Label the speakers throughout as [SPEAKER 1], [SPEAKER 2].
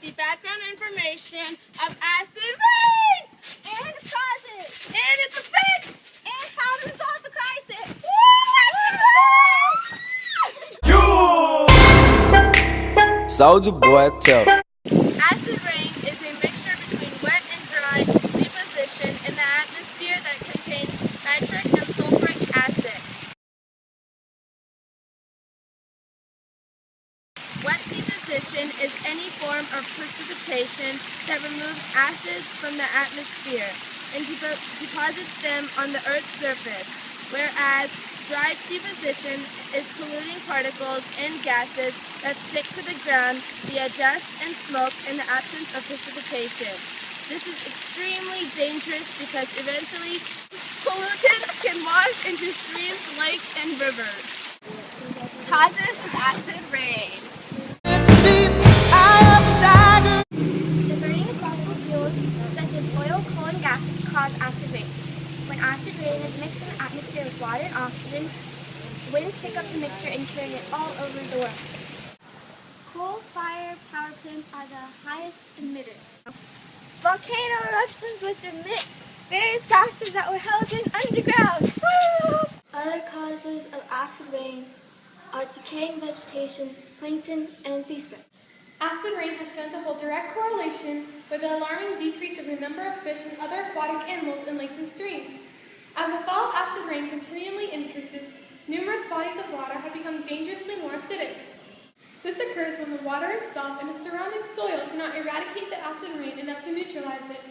[SPEAKER 1] the background information of acid rain and its causes and its effects and how to resolve the crisis.
[SPEAKER 2] Soldier boy, tough.
[SPEAKER 1] Acid rain is a mixture between wet and dry deposition in the atmosphere that contains nitric and sulfuric acid. Wet deposition is any form of precipitation that removes acids from the atmosphere and deposits them on the Earth's surface, whereas dry deposition is polluting particles and gases that stick to the ground via dust and smoke in the absence of precipitation. This is extremely dangerous because eventually pollutants can wash into streams, lakes, and rivers. Causes of acid rain.
[SPEAKER 3] The burning of fossil fuels, such as oil, coal, and gas, cause acid rain. When acid rain is mixed in the atmosphere with water and oxygen, winds pick up the mixture and carry it all over the world. Coal-fired power plants are the highest emitters. Volcano eruptions which emit various gases that were held in underground. Woo! Other causes of acid rain are decaying vegetation, plankton, and sea spread.
[SPEAKER 4] Acid rain has shown to hold direct correlation with the alarming decrease in the number of fish and other aquatic animals in lakes and streams. As the fall of acid rain continually increases, numerous bodies of water have become dangerously more acidic. This occurs when the water itself and the surrounding soil cannot eradicate the acid rain enough to neutralize it.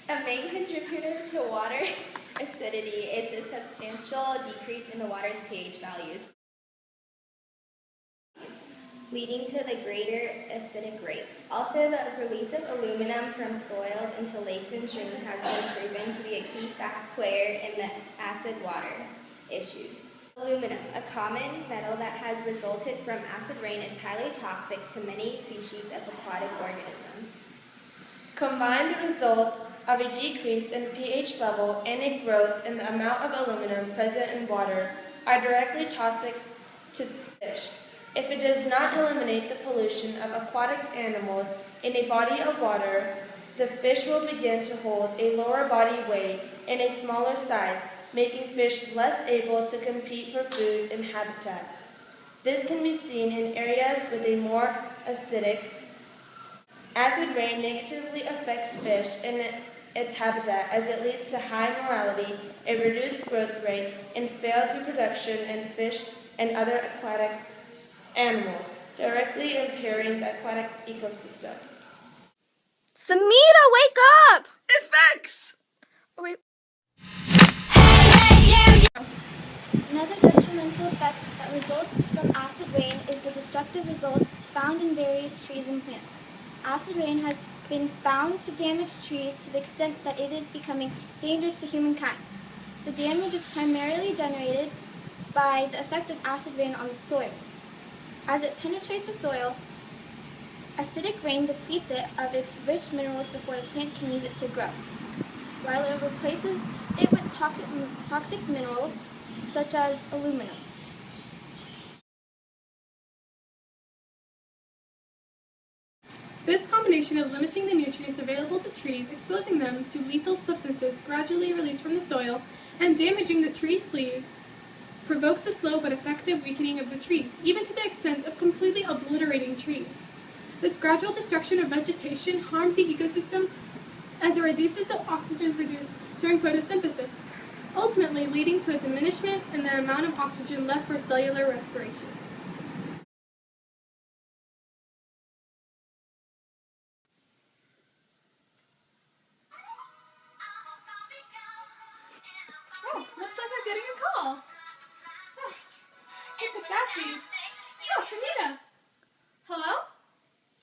[SPEAKER 5] A main contributor to water acidity is a substantial decrease in the water's pH values, leading to the greater acidic rate. Also, the release of aluminum from soils into lakes and streams has been proven to be a key player in the acid-water issues. Aluminum, a common metal that has resulted from acid rain, is highly toxic to many species of aquatic organisms.
[SPEAKER 6] Combined, the result of a decrease in pH level and a growth in the amount of aluminum present in water are directly toxic to fish. If it does not eliminate the pollution of aquatic animals in a body of water, the fish will begin to hold a lower body weight and a smaller size, making fish less able to compete for food and habitat. This can be seen in areas with a more acidic. Acid rain negatively affects fish and its habitat as it leads to high mortality, a reduced growth rate, and failed reproduction in fish and other aquatic animals, directly impairing the aquatic ecosystem.
[SPEAKER 1] Samita, wake up!
[SPEAKER 2] Effects!
[SPEAKER 1] Oh, wait.
[SPEAKER 3] Another detrimental effect that results from acid rain is the destructive results found in various trees and plants. Acid rain has been found to damage trees to the extent that it is becoming dangerous to humankind. The damage is primarily generated by the effect of acid rain on the soil. As it penetrates the soil, acidic rain depletes it of its rich minerals before the plant can use it to grow, while it replaces it with toxic minerals such as aluminum.
[SPEAKER 4] This combination of limiting the nutrients available to trees, exposing them to lethal substances gradually released from the soil, and damaging the tree leaves provokes a slow but effective weakening of the trees, even to the extent of completely obliterating trees. This gradual destruction of vegetation harms the ecosystem as it reduces the oxygen produced during photosynthesis, ultimately leading to a diminishment in the amount of oxygen left for cellular respiration. Oh, looks like we're getting a call. Look at that, please. Oh, Sunita. Hello?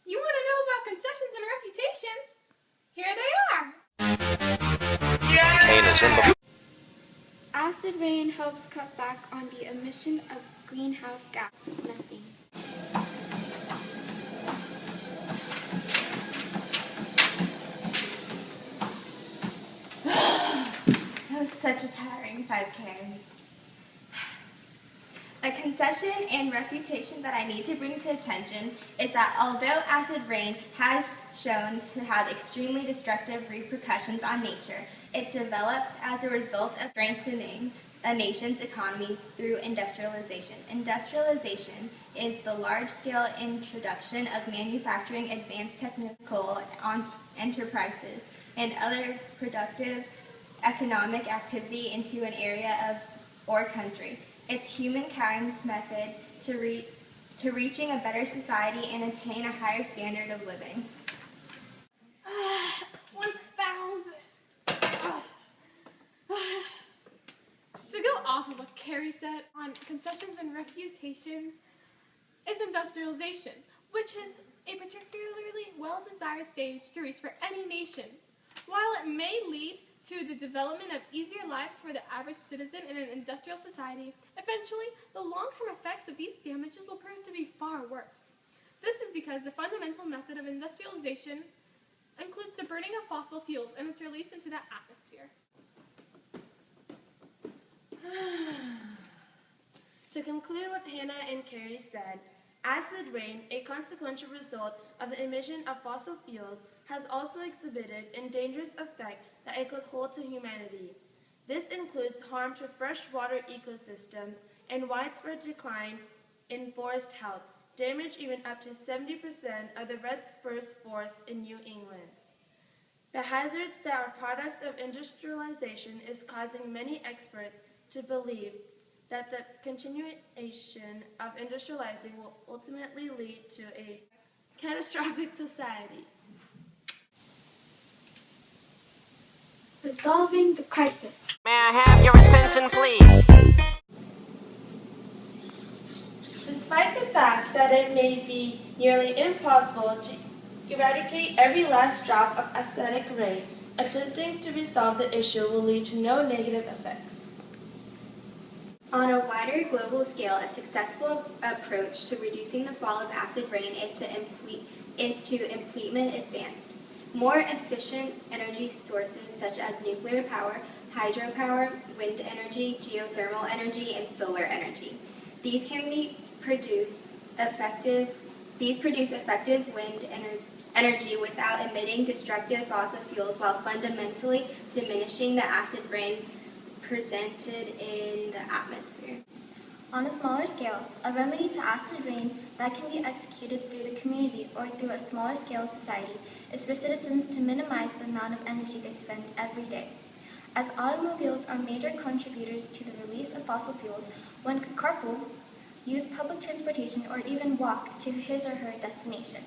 [SPEAKER 4] You want to know about concessions and reputations? Here they are.
[SPEAKER 2] Heinous in the
[SPEAKER 3] Acid rain helps cut back on the emission of greenhouse gas methane.
[SPEAKER 5] That was such a tiring 5K. A concession and refutation that I need to bring to attention is that although acid rain has shown to have extremely destructive repercussions on nature, it developed as a result of strengthening a nation's economy through industrialization. Industrialization is the large-scale introduction of manufacturing, advanced technical enterprises, and other productive economic activity into an area of or country. It's humankind's method to reaching a better society and attain a higher standard of living.
[SPEAKER 4] 1,000. To go off of what Carrie said on concessions and refutations is industrialization, which is a particularly well-desired stage to reach for any nation. While it may lead to the development of easier lives for the average citizen in an industrial society, eventually the long-term effects of these damages will prove to be far worse. This is because the fundamental method of industrialization includes the burning of fossil fuels and its release into the atmosphere.
[SPEAKER 6] To conclude what Hannah and Carrie said, acid rain, a consequential result of the emission of fossil fuels, has also exhibited a dangerous effect that it could hold to humanity. This includes harm to freshwater ecosystems and widespread decline in forest health, damage even up to 70% of the red spruce forests in New England. The hazards that are products of industrialization is causing many experts to believe that the continuation of industrializing will ultimately lead to a catastrophic society.
[SPEAKER 3] Resolving the crisis.
[SPEAKER 7] May I have your attention, please?
[SPEAKER 6] Despite the fact that it may be nearly impossible to eradicate every last drop of acidic rain, attempting to resolve the issue will lead to no negative effects.
[SPEAKER 5] On a wider global scale, a successful approach to reducing the fall of acid rain is to implement advanced, more efficient energy sources such as nuclear power, hydropower, wind energy, geothermal energy, and solar energy. These produce effective wind energy without emitting destructive fossil fuels while fundamentally diminishing the acid rain presented in the atmosphere.
[SPEAKER 3] On a smaller scale, a remedy to acid rain that can be executed through the community or through a smaller scale society is for citizens to minimize the amount of energy they spend every day. As automobiles are major contributors to the release of fossil fuels, one could carpool, use public transportation, or even walk to his or her destination.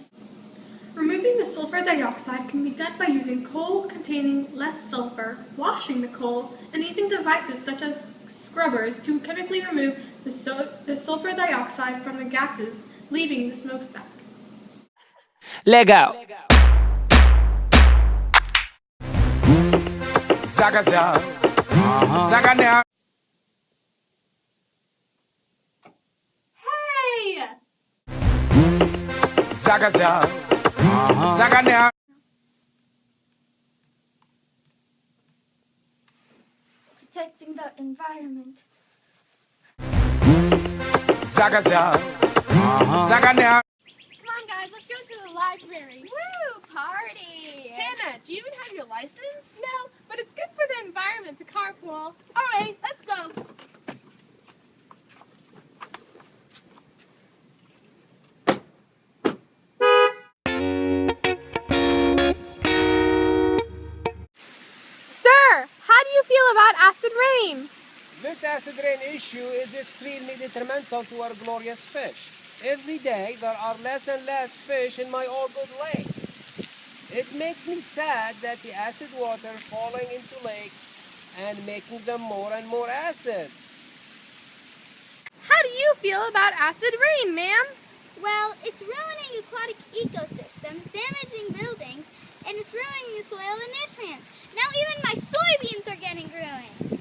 [SPEAKER 4] Removing the sulfur dioxide can be done by using coal containing less sulfur, washing the coal, and using devices such as scrubbers to chemically remove the sulfur dioxide from the gases, leaving the smokestack.
[SPEAKER 2] Legal. Zaga za. Zaga now.
[SPEAKER 4] Hey!
[SPEAKER 2] Zaga za. Zaga now.
[SPEAKER 3] Protecting the environment.
[SPEAKER 2] Zaga za. Zaga now.
[SPEAKER 4] Come on, guys, let's go to the library.
[SPEAKER 1] Woo! Party!
[SPEAKER 6] Hannah, do you even have your license?
[SPEAKER 4] No, but it's good for the environment to carpool.
[SPEAKER 6] All right, let's go.
[SPEAKER 4] Sir, how do you feel about acid rain?
[SPEAKER 8] This acid rain issue is extremely detrimental to our glorious fish. Every day there are less and less fish in my all good lake. It makes me sad that the acid water falling into lakes and making them more and more acid.
[SPEAKER 4] How do you feel about acid rain, ma'am?
[SPEAKER 9] Well, it's ruining aquatic ecosystems, damaging buildings, and it's ruining the soil and nutrients. Now even my soybeans are getting ruined.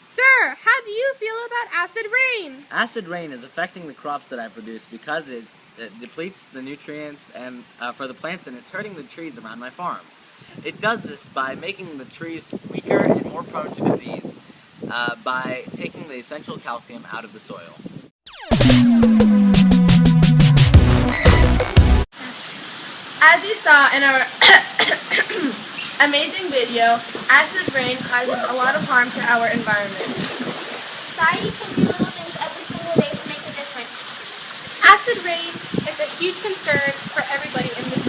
[SPEAKER 4] Sir, how do you feel about acid rain?
[SPEAKER 10] Acid rain is affecting the crops that I produce because it depletes the nutrients and for the plants, and it's hurting the trees around my farm. It does this by making the trees weaker and more prone to disease by taking the essential calcium out of the soil.
[SPEAKER 1] As you saw in our amazing video, acid rain causes a lot of harm to our environment.
[SPEAKER 3] Society can do little things every single day to make a difference.
[SPEAKER 4] Acid rain is a huge concern for everybody in this